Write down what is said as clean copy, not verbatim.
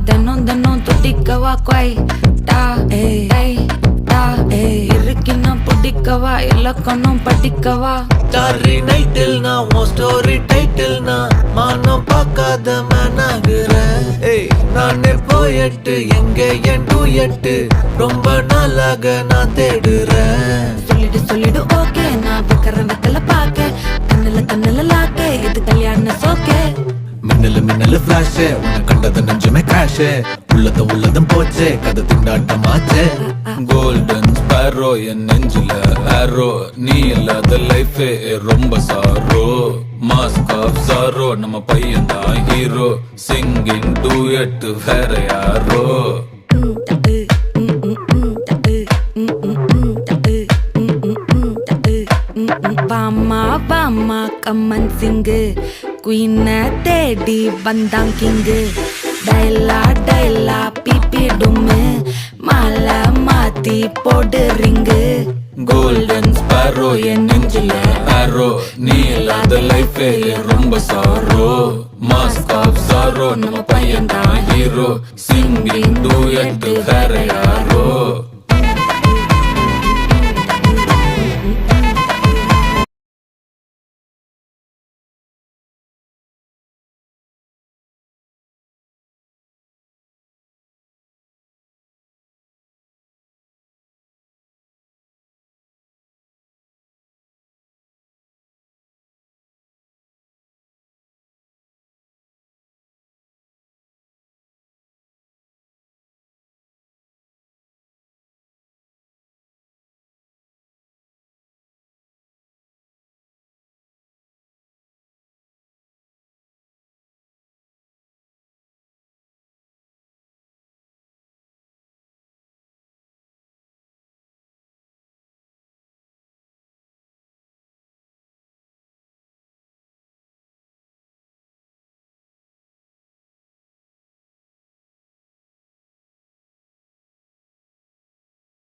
தினம் தினம் துடிக்கவா கொய் டா ஏய் டா இருக்குன்னா பிடிக்கவா இலக்கணம் படிக்கவா ஸ்டாரி நைட்டில் நான் உன் ஸ்டோரி டைட்டில் நான் மானம் பார்க்காத மேனாகிறேன். நானே போயட்டு எங்க என் டூயட்டு ரொம்ப நாளாக நான் தேடுறேன். சொல்லிடு ஓகே நான் வைக்கிறேன் வெத்தல பாக்க கண்ணுல லாக்க இது கல்யாண சோக்கே மின்னலு ஃபிளாஷ் உன்னை கண்டது நெஞ்சுமே கிராஷ் உள்ளதும் போச்சே கதை திண்டாட்டமாச்சே. கோல்டன் ஸ்பேரோ என் நெஞ்சில ஆரோ நீ இல்லாத லைஃபே ரொம்ப சாரோ மாஸ்க் ஆஃப் சாரோ நம்ம பையன் தான் ஹீரோ சிங்கிங் டூயட் வேற யாரோ. வாமா வாமா கம்மன் சிங்கு குயின தேடி வந்தான் கிங்கு டைலா டைலா பிபி டும்மு மாலை மாத்தி போடு ரிங்கு. கோல்டன் ஸ்பேரோ என் நெஞ்சில ஆரோ நீ இல்லாத லைஃபே ரொம்ப சாரோ மாஸ்க் ஆஃப் சாரோ நம்ம பையன் தான் ஹீரோ சிங்கிங் டூயட் வேற யாரோ.